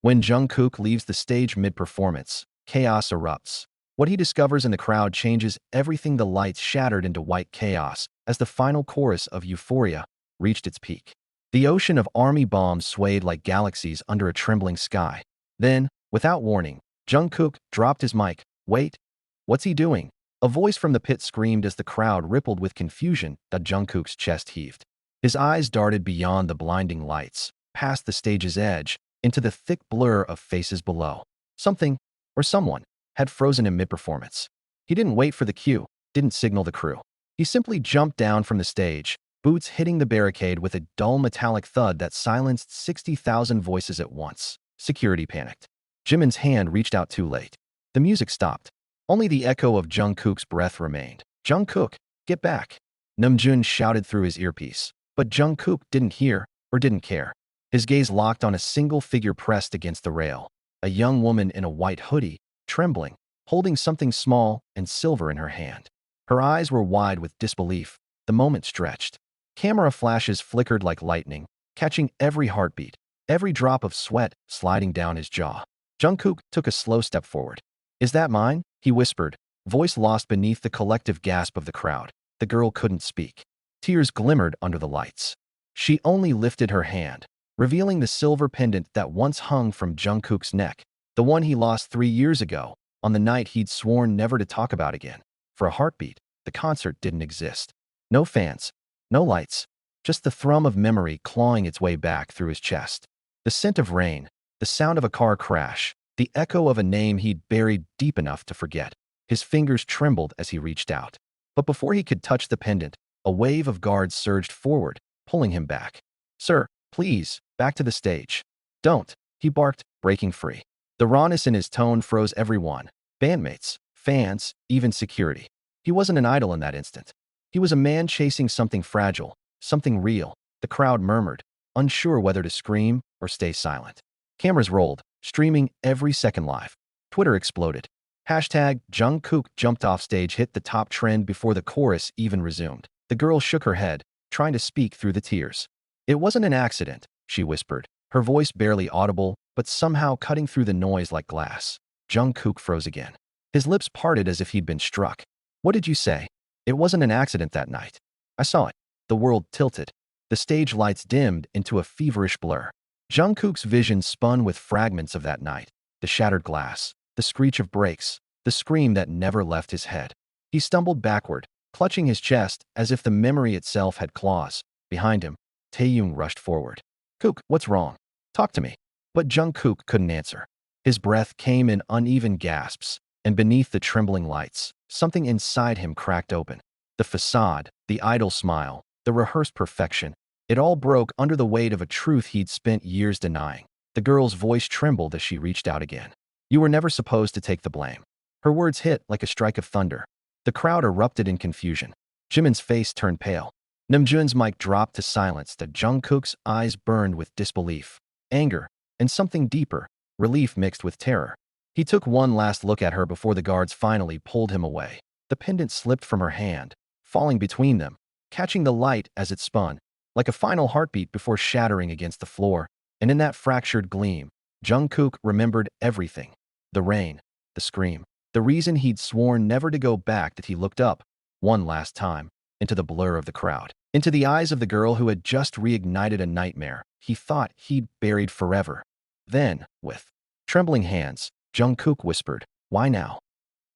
When Jungkook leaves the stage mid-performance, chaos erupts. What he discovers in the crowd changes everything. The lights shattered into white chaos as the final chorus of Euphoria reached its peak. The ocean of army bombs swayed like galaxies under a trembling sky. Then, without warning, Jungkook dropped his mic. Wait, what's he doing? A voice from the pit screamed as the crowd rippled with confusion. Jungkook's chest heaved. His eyes darted beyond the blinding lights, past the stage's edge, into the thick blur of faces below. Something, or someone, had frozen him mid-performance. He didn't wait for the cue, didn't signal the crew. He simply jumped down from the stage, boots hitting the barricade with a dull metallic thud that silenced 60,000 voices at once. Security panicked. Jimin's hand reached out too late. The music stopped. Only the echo of Jungkook's breath remained. "Jungkook, get back!" Namjoon shouted through his earpiece. But Jungkook didn't hear or didn't care. His gaze locked on a single figure pressed against the rail. A young woman in a white hoodie, trembling, holding something small and silver in her hand. Her eyes were wide with disbelief. The moment stretched. Camera flashes flickered like lightning, catching every heartbeat, every drop of sweat sliding down his jaw. Jungkook took a slow step forward. "Is that mine?" he whispered, voice lost beneath the collective gasp of the crowd. The girl couldn't speak. Tears glimmered under the lights. She only lifted her hand, revealing the silver pendant that once hung from Jungkook's neck, the one he lost 3 years ago, on the night he'd sworn never to talk about again. For a heartbeat, the concert didn't exist. No fans, no lights, just the thrum of memory clawing its way back through his chest. The scent of rain, the sound of a car crash, the echo of a name he'd buried deep enough to forget. His fingers trembled as he reached out. But before he could touch the pendant, a wave of guards surged forward, pulling him back. "Sir, please, back to the stage." "Don't," he barked, breaking free. The rawness in his tone froze everyone, bandmates, fans, even security. He wasn't an idol in that instant. He was a man chasing something fragile, something real. The crowd murmured, unsure whether to scream or stay silent. Cameras rolled, streaming every second live. Twitter exploded. Hashtag Jungkook jumped off stage hit the top trend before the chorus even resumed. The girl shook her head, trying to speak through the tears. "It wasn't an accident," she whispered, her voice barely audible, but somehow cutting through the noise like glass. Jungkook froze again. His lips parted as if he'd been struck. "What did you say?" "It wasn't an accident that night. I saw it." The world tilted. The stage lights dimmed into a feverish blur. Jungkook's vision spun with fragments of that night. The shattered glass, the screech of brakes, the scream that never left his head. He stumbled backward, clutching his chest as if the memory itself had claws. Behind him, Taeyong rushed forward. "Kook, what's wrong? Talk to me." But Jungkook couldn't answer. His breath came in uneven gasps, and beneath the trembling lights, something inside him cracked open. The facade, the idle smile, the rehearsed perfection, it all broke under the weight of a truth he'd spent years denying. The girl's voice trembled as she reached out again. "You were never supposed to take the blame." Her words hit like a strike of thunder. The crowd erupted in confusion. Jimin's face turned pale. Namjoon's mic dropped to silence. Jungkook's eyes burned with disbelief, anger, and something deeper, relief mixed with terror. He took one last look at her before the guards finally pulled him away. The pendant slipped from her hand, falling between them, catching the light as it spun, like a final heartbeat before shattering against the floor. And in that fractured gleam, Jungkook remembered everything. The rain, the scream, the reason he'd sworn never to go back. That he looked up, one last time, into the blur of the crowd, into the eyes of the girl who had just reignited a nightmare he thought he'd buried forever. Then, with trembling hands, Jungkook whispered, "Why now?"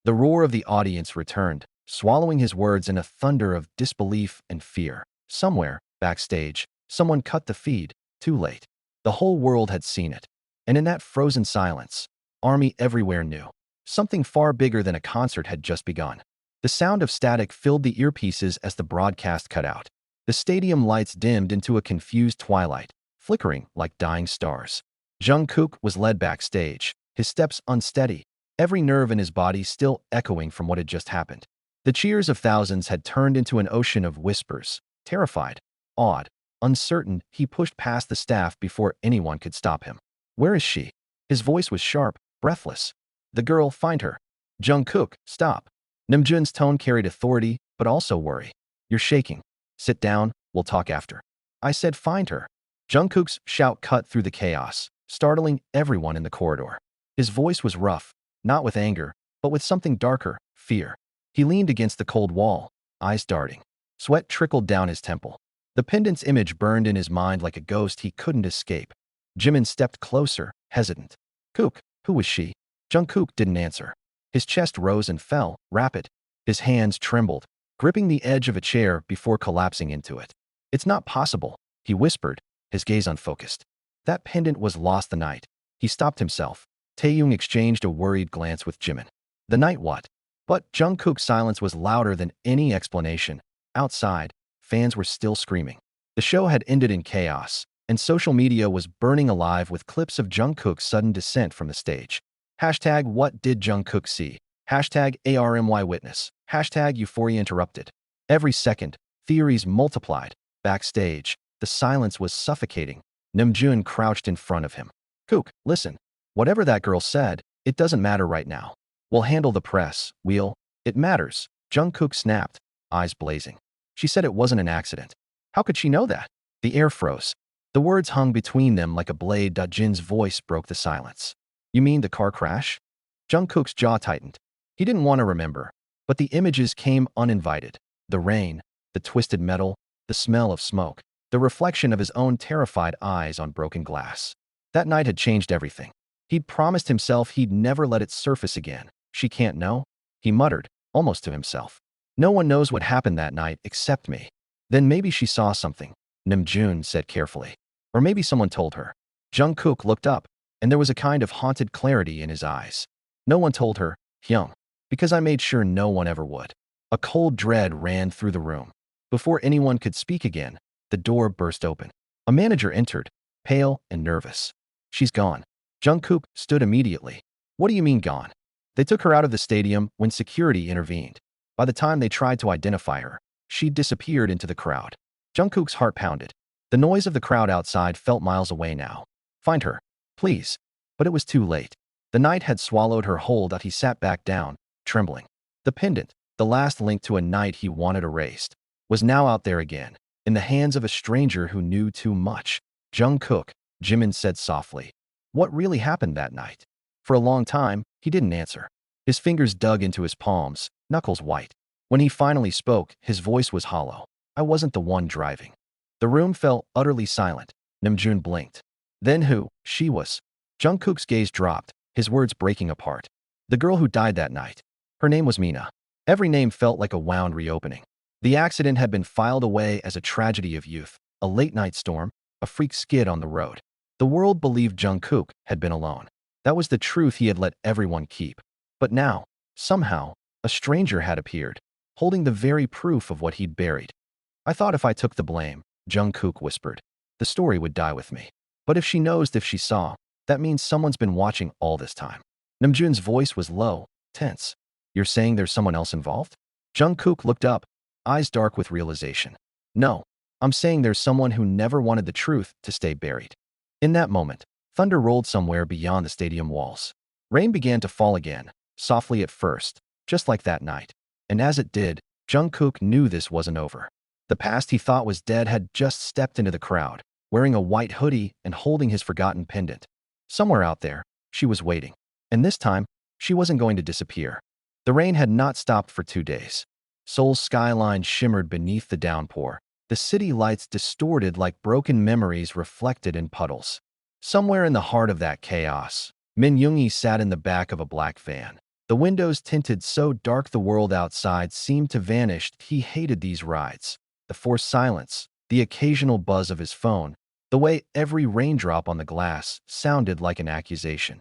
The roar of the audience returned, swallowing his words in a thunder of disbelief and fear. Somewhere, backstage, someone cut the feed, too late. The whole world had seen it. And in that frozen silence, army everywhere knew. Something far bigger than a concert had just begun. The sound of static filled the earpieces as the broadcast cut out. The stadium lights dimmed into a confused twilight, flickering like dying stars. Jungkook was led backstage, his steps unsteady, every nerve in his body still echoing from what had just happened. The cheers of thousands had turned into an ocean of whispers. Terrified, awed, uncertain, he pushed past the staff before anyone could stop him. "Where is she?" His voice was sharp, breathless. "The girl, find her." "Jungkook, stop." Namjoon's tone carried authority, but also worry. "You're shaking. Sit down, we'll talk after." "I said find her." Jungkook's shout cut through the chaos. startling everyone in the corridor. His voice was rough, not with anger, but with something darker, fear. He leaned against the cold wall, eyes darting. Sweat trickled down his temple. The pendant's image burned in his mind like a ghost he couldn't escape. Jimin stepped closer, hesitant. Kook, who was she? Jungkook didn't answer. His chest rose and fell, rapid. His hands trembled, gripping the edge of a chair before collapsing into it. It's not possible, he whispered, his gaze unfocused. That pendant was lost the night. He stopped himself. Taeyong exchanged a worried glance with Jimin. The night what? But Jungkook's silence was louder than any explanation. Outside, fans were still screaming. The show had ended in chaos, and social media was burning alive with clips of Jungkook's sudden descent from the stage. Hashtag what did Jungkook see? Hashtag ARMY witness. Hashtag euphoria interrupted. Every second, theories multiplied. Backstage, the silence was suffocating. Namjoon crouched in front of him. Kook, listen. Whatever that girl said, it doesn't matter right now. We'll handle the press, it matters. Jungkook snapped, eyes blazing. She said it wasn't an accident. How could she know that? The air froze. The words hung between them like a blade. Jin's voice broke the silence. You mean the car crash? Jungkook's jaw tightened. He didn't want to remember, but the images came uninvited. The rain, the twisted metal, the smell of smoke, the reflection of his own terrified eyes on broken glass. That night had changed everything. He'd promised himself he'd never let it surface again. She can't know? He muttered, almost to himself. No one knows what happened that night except me. Then maybe she saw something, Namjoon said carefully. Or maybe someone told her. Jungkook looked up, and there was a kind of haunted clarity in his eyes. No one told her, Hyung, because I made sure no one ever would. A cold dread ran through the room. Before anyone could speak again, the door burst open. A manager entered, pale and nervous. She's gone. Jungkook stood immediately. What do you mean gone? They took her out of the stadium when security intervened. By the time they tried to identify her, she'd disappeared into the crowd. Jungkook's heart pounded. The noise of the crowd outside felt miles away now. Find her, please. But it was too late. The night had swallowed her whole. He sat back down, trembling. The pendant, the last link to a night he wanted erased, was now out there again, in the hands of a stranger who knew too much. Jungkook, Jimin said softly. What really happened that night? For a long time, he didn't answer. His fingers dug into his palms, knuckles white. When he finally spoke, his voice was hollow. I wasn't the one driving. The room fell utterly silent. Namjoon blinked. Then who? She was. Jungkook's gaze dropped, his words breaking apart. The girl who died that night. Her name was Mina. Every name felt like a wound reopening. The accident had been filed away as a tragedy of youth, a late-night storm, a freak skid on the road. The world believed Jungkook had been alone. That was the truth he had let everyone keep. But now, somehow, a stranger had appeared, holding the very proof of what he'd buried. I thought if I took the blame, Jungkook whispered, the story would die with me. But if she knows, if she saw, that means someone's been watching all this time. Namjoon's voice was low, tense. You're saying there's someone else involved? Jungkook looked up, eyes dark with realization. No, I'm saying there's someone who never wanted the truth to stay buried. In that moment, thunder rolled somewhere beyond the stadium walls. Rain began to fall again, softly at first, just like that night. And as it did, Jungkook knew this wasn't over. The past he thought was dead had just stepped into the crowd, wearing a white hoodie and holding his forgotten pendant. Somewhere out there, she was waiting. And this time, she wasn't going to disappear. The rain had not stopped for 2 days. Seoul's skyline shimmered beneath the downpour. The city lights distorted like broken memories reflected in puddles. Somewhere in the heart of that chaos, Min Yoongi sat in the back of a black van. The windows tinted so dark the world outside seemed to vanish. He hated these rides. The forced silence, the occasional buzz of his phone, the way every raindrop on the glass sounded like an accusation.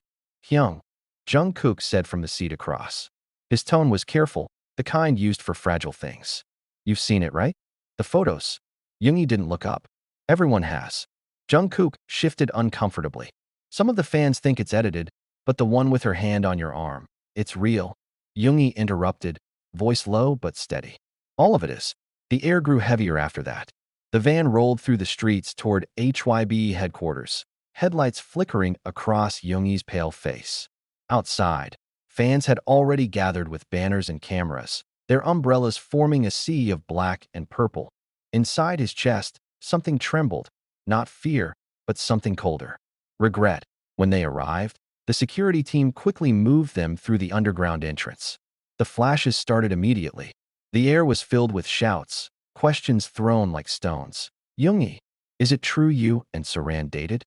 Hyung, Jungkook said from the seat across. His tone was careful, the kind used for fragile things. You've seen it, right? The photos. Yoongi didn't look up. Everyone has. Jungkook shifted uncomfortably. Some of the fans think it's edited, but the one with her hand on your arm, it's real. Yoongi interrupted, voice low but steady. All of it is. The air grew heavier after that. The van rolled through the streets toward HYB headquarters, headlights flickering across Yoongi's pale face. Outside, fans had already gathered with banners and cameras, their umbrellas forming a sea of black and purple. Inside his chest, something trembled, not fear, but something colder. Regret. When they arrived, the security team quickly moved them through the underground entrance. The flashes started immediately. The air was filled with shouts, questions thrown like stones. Yoongi, is it true you and Saran dated?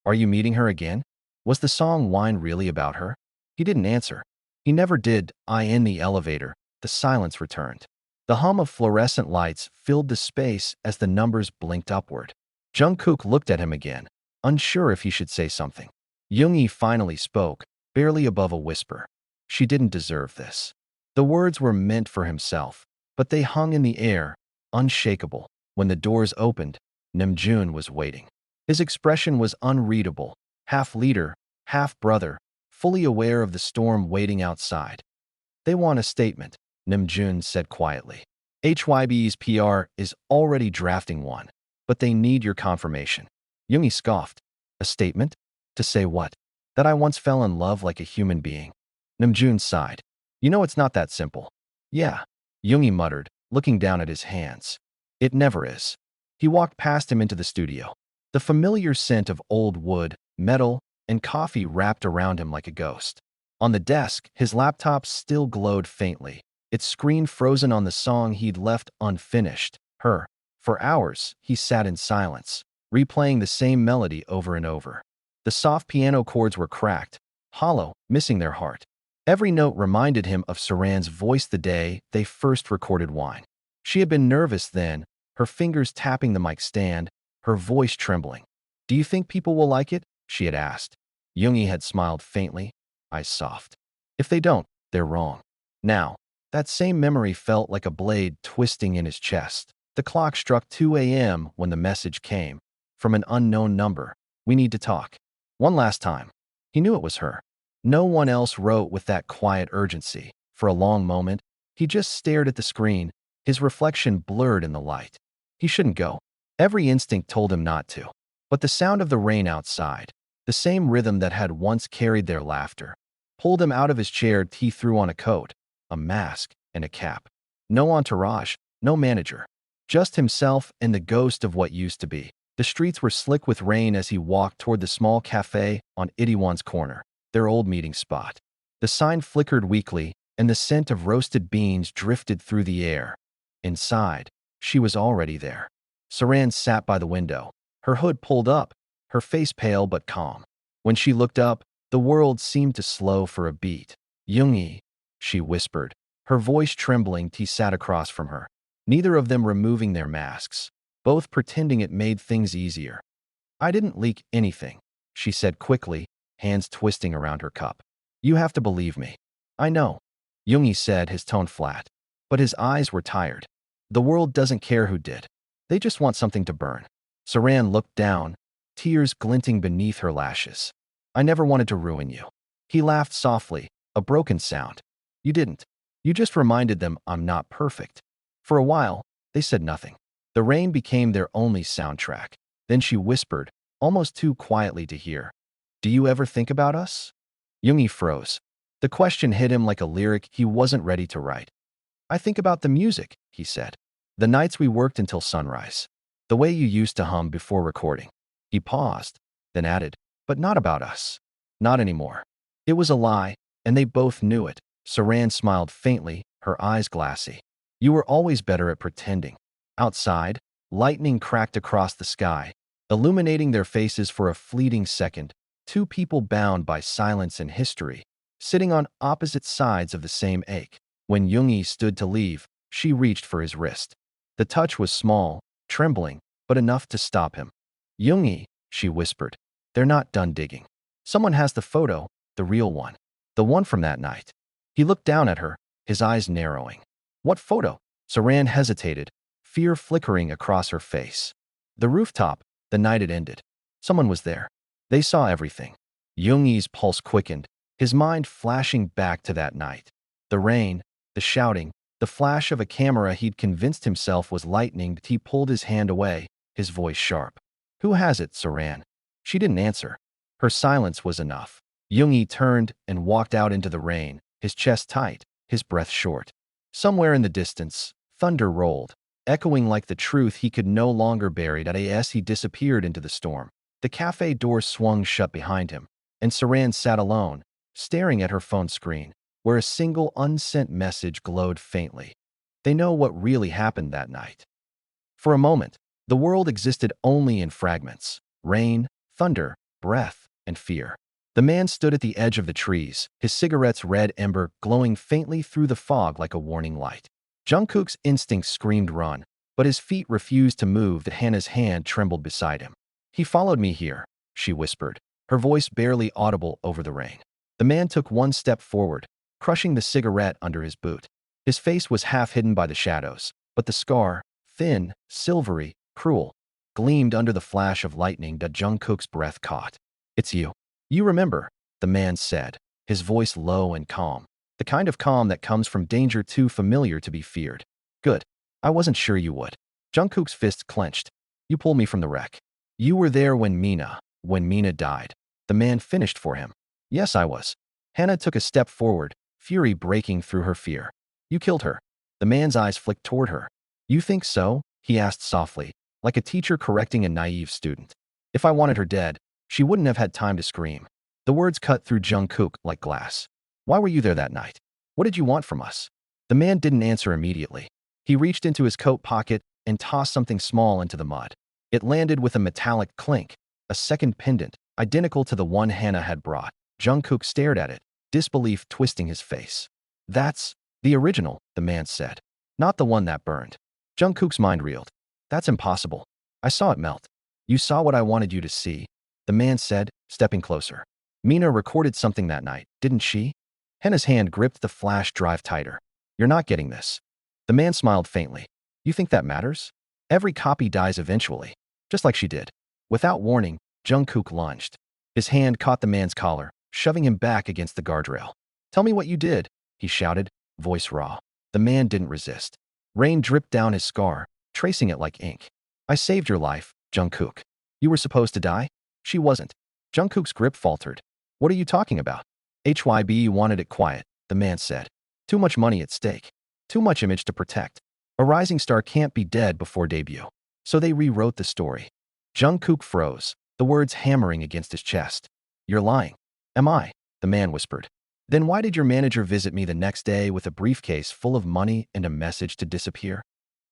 Are you meeting her again? Was the song Wine really about her? He didn't answer. He never did. In the elevator, the silence returned. The hum of fluorescent lights filled the space as the numbers blinked upward. Jungkook looked at him again, unsure if he should say something. Yoongi finally spoke, barely above a whisper. She didn't deserve this. The words were meant for himself, but they hung in the air, unshakable. When the doors opened, Namjoon was waiting. His expression was unreadable, half leader, half brother, fully aware of the storm waiting outside. They want a statement, Namjoon said quietly. HYB's PR is already drafting one, but they need your confirmation. Yoongi scoffed. A statement? To say what? That I once fell in love like a human being. Namjoon sighed. You know it's not that simple. Yeah, Yoongi muttered, looking down at his hands. It never is. He walked past him into the studio. The familiar scent of old wood, metal, and coffee wrapped around him like a ghost. On the desk, his laptop still glowed faintly, its screen frozen on the song he'd left unfinished, Her. For hours, he sat in silence, replaying the same melody over and over. The soft piano chords were cracked, hollow, missing their heart. Every note reminded him of Saran's voice the day they first recorded Wine. She had been nervous then, her fingers tapping the mic stand, her voice trembling. Do you think people will like it? She had asked. Yoongi had smiled faintly, eyes soft. If they don't, they're wrong. Now, that same memory felt like a blade twisting in his chest. The clock struck 2 a.m. when the message came. From an unknown number. We need to talk. One last time. He knew it was her. No one else wrote with that quiet urgency. For a long moment, he just stared at the screen, his reflection blurred in the light. He shouldn't go. Every instinct told him not to. But the sound of the rain outside, the same rhythm that had once carried their laughter, pulled him out of his chair. He threw on a coat, a mask, and a cap. No entourage, no manager. Just himself and the ghost of what used to be. The streets were slick with rain as he walked toward the small cafe on Itaewon's corner, their old meeting spot. The sign flickered weakly, and the scent of roasted beans drifted through the air. Inside, she was already there. Saran sat by the window, her hood pulled up, her face pale but calm. When she looked up, the world seemed to slow for a beat. Yoongi, she whispered, her voice trembling. He sat across from her, neither of them removing their masks, both pretending it made things easier. I didn't leak anything, she said quickly, hands twisting around her cup. You have to believe me. I know, Yoongi said, his tone flat. But his eyes were tired. The world doesn't care who did. They just want something to burn. Saran looked down, tears glinting beneath her lashes. I never wanted to ruin you. He laughed softly, a broken sound. You didn't. You just reminded them I'm not perfect. For a while, they said nothing. The rain became their only soundtrack. Then she whispered, almost too quietly to hear. Do you ever think about us? Yoongi froze. The question hit him like a lyric he wasn't ready to write. I think about the music, he said. The nights we worked until sunrise. The way you used to hum before recording. He paused, then added, but not about us. Not anymore. It was a lie, and they both knew it. Saran smiled faintly, her eyes glassy. You were always better at pretending. Outside, lightning cracked across the sky, illuminating their faces for a fleeting second. Two people bound by silence and history, sitting on opposite sides of the same ache. When Yoongi stood to leave, she reached for his wrist. The touch was small, trembling, but enough to stop him. Yoongi, she whispered, they're not done digging. Someone has the photo, the real one. The one from that night. He looked down at her, his eyes narrowing. What photo? Saran hesitated, fear flickering across her face. The rooftop, the night it ended. Someone was there. They saw everything. Yoongi's pulse quickened, his mind flashing back to that night. The rain, the shouting, the flash of a camera he'd convinced himself was lightning. He pulled his hand away, his voice sharp. Who has it, Saran? She didn't answer. Her silence was enough. Yoongi turned and walked out into the rain, his chest tight, his breath short. Somewhere in the distance, thunder rolled, echoing like the truth he could no longer bury. As he disappeared into the storm, the cafe door swung shut behind him, and Saran sat alone, staring at her phone screen, where a single unsent message glowed faintly. They know what really happened that night. For a moment, the world existed only in fragments: rain, thunder, breath, and fear. The man stood at the edge of the trees, his cigarette's red ember glowing faintly through the fog like a warning light. Jungkook's instincts screamed run, but his feet refused to move. That Hannah's hand trembled beside him. "He followed me here," she whispered, her voice barely audible over the rain. The man took one step forward, crushing the cigarette under his boot. His face was half hidden by the shadows, but the scar, thin, silvery, cruel, gleamed under the flash of lightning that Jungkook's breath caught. "It's you. You remember," the man said, his voice low and calm, the kind of calm that comes from danger too familiar to be feared. "Good. I wasn't sure you would." Jungkook's fists clenched. "You pulled me from the wreck. You were there when Mina died." The man finished for him. "Yes, I was." Hannah took a step forward, fury breaking through her fear. "You killed her." The man's eyes flicked toward her. "You think so?" he asked softly, like a teacher correcting a naive student. "If I wanted her dead, she wouldn't have had time to scream." The words cut through Jungkook like glass. "Why were you there that night? What did you want from us?" The man didn't answer immediately. He reached into his coat pocket and tossed something small into the mud. It landed with a metallic clink, a second pendant, identical to the one Hannah had brought. Jungkook stared at it, disbelief twisting his face. "That's the original," the man said. "Not the one that burned." Jungkook's mind reeled. "That's impossible. I saw it melt." "You saw what I wanted you to see," the man said, stepping closer. "Mina recorded something that night, didn't she?" Hannah's hand gripped the flash drive tighter. "You're not getting this." The man smiled faintly. "You think that matters? Every copy dies eventually, just like she did." Without warning, Jungkook lunged. His hand caught the man's collar, shoving him back against the guardrail. "Tell me what you did," he shouted, voice raw. The man didn't resist. Rain dripped down his scar, tracing it like ink. "I saved your life, Jungkook. You were supposed to die?" "She wasn't." Jungkook's grip faltered. "What are you talking about?" "HYB wanted it quiet," the man said. "Too much money at stake. Too much image to protect. A rising star can't be dead before debut. So they rewrote the story." Jungkook froze, the words hammering against his chest. "You're lying." "Am I?" the man whispered. "Then why did your manager visit me the next day with a briefcase full of money and a message to disappear?"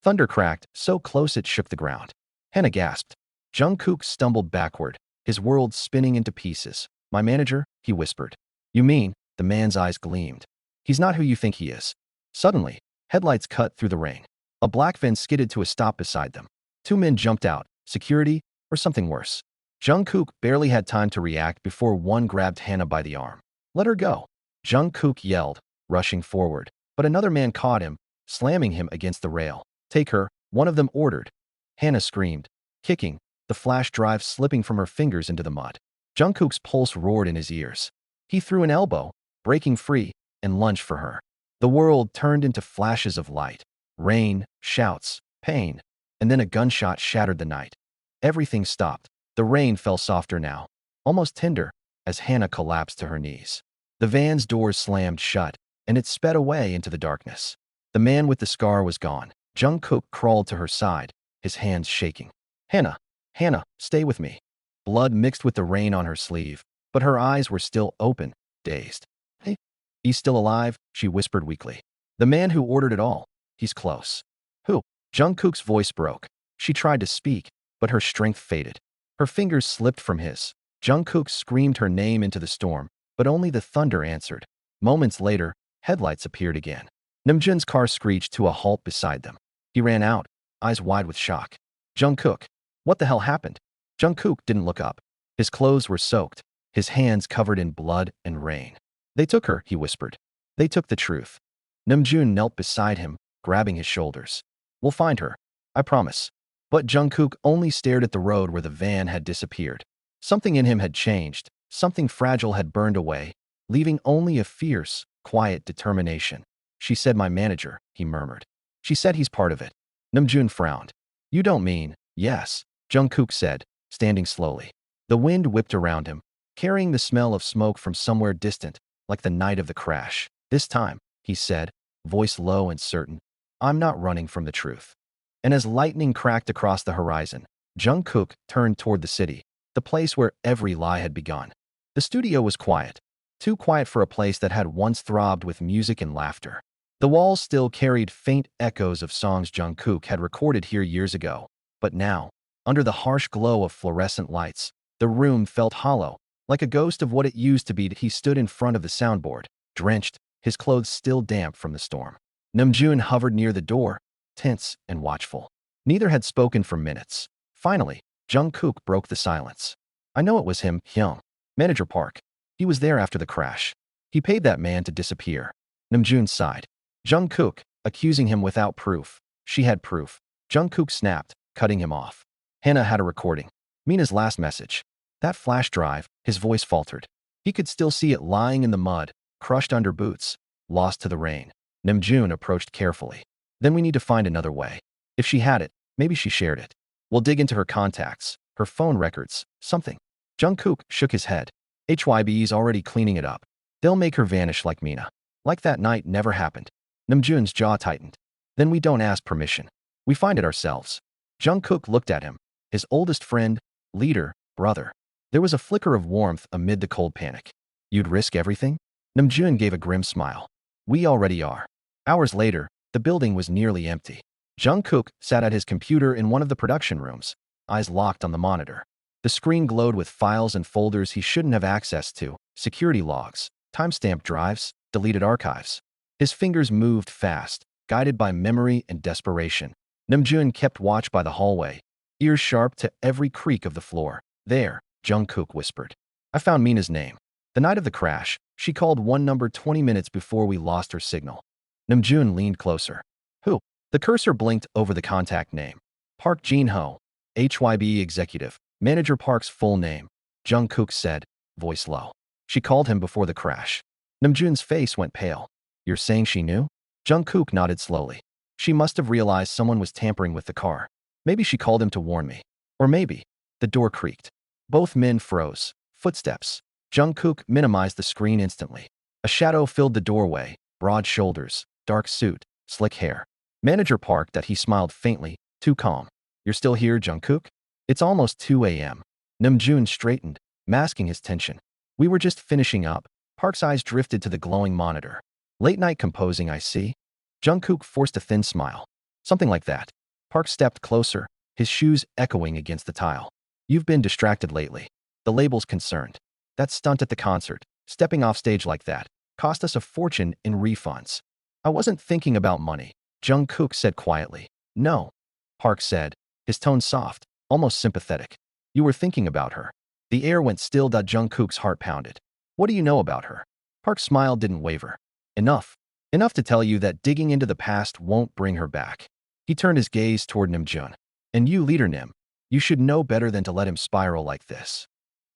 Thunder cracked, so close it shook the ground. Hannah gasped. Jungkook stumbled backward, his world spinning into pieces. "My manager?" he whispered. "You mean?" The man's eyes gleamed. "He's not who you think he is." Suddenly, headlights cut through the rain. A black van skidded to a stop beside them. Two men jumped out, security or something worse. Jungkook barely had time to react before one grabbed Hannah by the arm. "Let her go," Jungkook yelled, rushing forward. But another man caught him, slamming him against the rail. "Take her," one of them ordered. Hannah screamed, kicking, the flash drive slipping from her fingers into the mud. Jungkook's pulse roared in his ears. He threw an elbow, breaking free, and lunged for her. The world turned into flashes of light. Rain, shouts, pain, and then a gunshot shattered the night. Everything stopped. The rain fell softer now, almost tender, as Hannah collapsed to her knees. The van's doors slammed shut, and it sped away into the darkness. The man with the scar was gone. Jungkook crawled to her side, his hands shaking. "Hannah, Hannah, stay with me." Blood mixed with the rain on her sleeve, but her eyes were still open, dazed. "Hey, he's still alive," she whispered weakly. "The man who ordered it all. He's close." "Who?" Jungkook's voice broke. She tried to speak, but her strength faded. Her fingers slipped from his. Jungkook screamed her name into the storm, but only the thunder answered. Moments later, headlights appeared again. Namjoon's car screeched to a halt beside them. He ran out, eyes wide with shock. "Jungkook, what the hell happened?" Jungkook didn't look up. His clothes were soaked, his hands covered in blood and rain. "They took her," he whispered. "They took the truth." Namjoon knelt beside him, grabbing his shoulders. "We'll find her. I promise." But Jungkook only stared at the road where the van had disappeared. Something in him had changed, something fragile had burned away, leaving only a fierce, quiet determination. "She said my manager," he murmured. "She said he's part of it." Namjoon frowned. "You don't mean?" "Yes," Jungkook said, standing slowly. The wind whipped around him, carrying the smell of smoke from somewhere distant, like the night of the crash. "This time," he said, voice low and certain, "I'm not running from the truth." And as lightning cracked across the horizon, Jungkook turned toward the city, the place where every lie had begun. The studio was quiet. Too quiet for a place that had once throbbed with music and laughter. The walls still carried faint echoes of songs Jungkook had recorded here years ago. But now, under the harsh glow of fluorescent lights, the room felt hollow, like a ghost of what it used to be. He stood in front of the soundboard, drenched, his clothes still damp from the storm. Namjoon hovered near the door, tense and watchful. Neither had spoken for minutes. Finally, Jungkook broke the silence. I know it was him, Hyung. Manager Park. He was there after the crash. He paid that man to disappear. Namjoon sighed. Jungkook, accusing him without proof. She had proof. Jungkook snapped, cutting him off. Hannah had a recording. Mina's last message. That flash drive, his voice faltered. He could still see it lying in the mud, crushed under boots, lost to the rain. Namjoon approached carefully. Then we need to find another way. If she had it, maybe she shared it. We'll dig into her contacts, her phone records, something. Jungkook shook his head. HYB's already cleaning it up. They'll make her vanish like Mina. Like that night never happened. Namjoon's jaw tightened. Then we don't ask permission. We find it ourselves. Jungkook looked at him. His oldest friend, leader, brother. There was a flicker of warmth amid the cold panic. You'd risk everything? Namjoon gave a grim smile. We already are. Hours later, the building was nearly empty. Jungkook sat at his computer in one of the production rooms, eyes locked on the monitor. The screen glowed with files and folders he shouldn't have access to, security logs, timestamp drives, deleted archives. His fingers moved fast, guided by memory and desperation. Namjoon kept watch by the hallway, ears sharp to every creak of the floor. There, Jungkook whispered. I found Mina's name. The night of the crash, she called one number 20 minutes before we lost her signal. Namjoon leaned closer. Who? The cursor blinked over the contact name. Park Jin-ho, HYB executive. Manager Park's full name, Jungkook said, voice low. She called him before the crash. Namjoon's face went pale. You're saying she knew? Jungkook nodded slowly. She must have realized someone was tampering with the car. Maybe she called him to warn me. Or maybe. The door creaked. Both men froze. Footsteps. Jungkook minimized the screen instantly. A shadow filled the doorway, broad shoulders, dark suit, slick hair. Manager Park that he smiled faintly, too calm. You're still here, Jungkook? It's almost 2 a.m. Namjoon straightened, masking his tension. We were just finishing up. Park's eyes drifted to the glowing monitor. Late night composing, I see. Jungkook forced a thin smile. Something like that. Park stepped closer, his shoes echoing against the tile. You've been distracted lately. The label's concerned. That stunt at the concert, stepping off stage like that, cost us a fortune in refunds. I wasn't thinking about money, Jungkook said quietly. No. Park said, his tone soft, almost sympathetic. You were thinking about her. The air went still. Jungkook's heart pounded. What do you know about her? Park's smile didn't waver. Enough. Enough to tell you that digging into the past won't bring her back. He turned his gaze toward Namjoon. And you, leader Nim, you should know better than to let him spiral like this.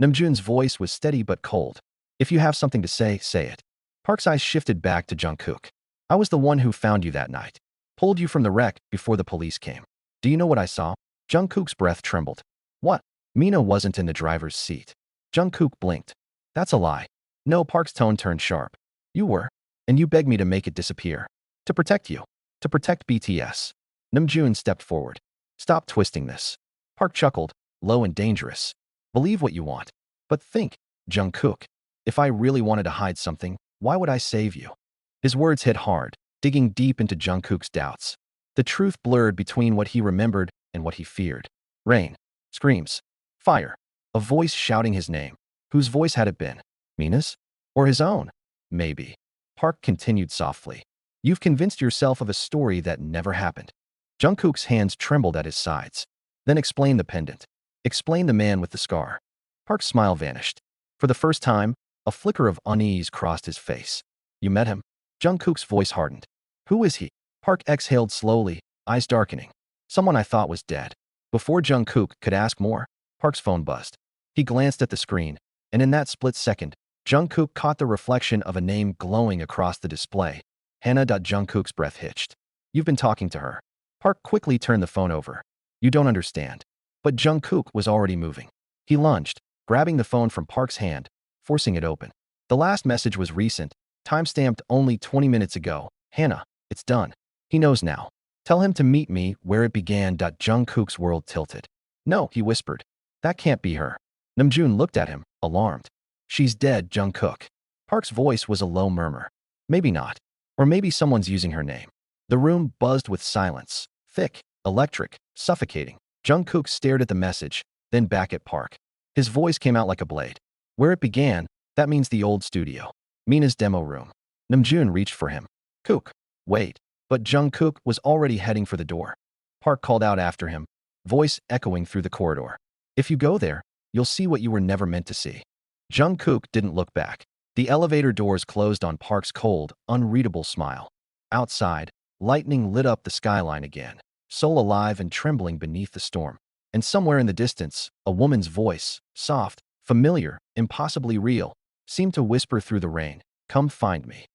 Namjoon's voice was steady but cold. If you have something to say, say it. Park's eyes shifted back to Jungkook. I was the one who found you that night. Pulled you from the wreck before the police came. Do you know what I saw? Jungkook's breath trembled. What? Mina wasn't in the driver's seat. Jungkook blinked. That's a lie. No, Park's tone turned sharp. You were. And you begged me to make it disappear. To protect you. To protect BTS. Namjoon stepped forward. Stop twisting this. Park chuckled, low and dangerous. Believe what you want. But think, Jungkook. If I really wanted to hide something, why would I save you? His words hit hard, digging deep into Jungkook's doubts. The truth blurred between what he remembered and what he feared. Rain. Screams. Fire. A voice shouting his name. Whose voice had it been? Mina's? Or his own? Maybe. Park continued softly. You've convinced yourself of a story that never happened. Jungkook's hands trembled at his sides. Then explain the pendant. Explain the man with the scar. Park's smile vanished. For the first time, a flicker of unease crossed his face. You met him? Jungkook's voice hardened. Who is he? Park exhaled slowly, eyes darkening. Someone I thought was dead. Before Jungkook could ask more, Park's phone buzzed. He glanced at the screen, and in that split second, Jungkook caught the reflection of a name glowing across the display. Hannah. Jungkook's breath hitched. You've been talking to her. Park quickly turned the phone over. You don't understand. But Jungkook was already moving. He lunged, grabbing the phone from Park's hand, forcing it open. The last message was recent, time-stamped only 20 minutes ago. Hannah, it's done. He knows now. Tell him to meet me where it began. Jungkook's world tilted. No, he whispered. That can't be her. Namjoon looked at him, alarmed. She's dead, Jungkook. Park's voice was a low murmur. Maybe not. Or maybe someone's using her name. The room buzzed with silence. Thick, electric, suffocating. Jungkook stared at the message, then back at Park. His voice came out like a blade. Where it began, that means the old studio. Mina's demo room. Namjoon reached for him. Kook, wait. But Jungkook was already heading for the door. Park called out after him, voice echoing through the corridor. If you go there, you'll see what you were never meant to see. Jungkook didn't look back. The elevator doors closed on Park's cold, unreadable smile. Outside, lightning lit up the skyline again, soul alive and trembling beneath the storm. And somewhere in the distance, a woman's voice, soft, familiar, impossibly real, seemed to whisper through the rain, "Come find me."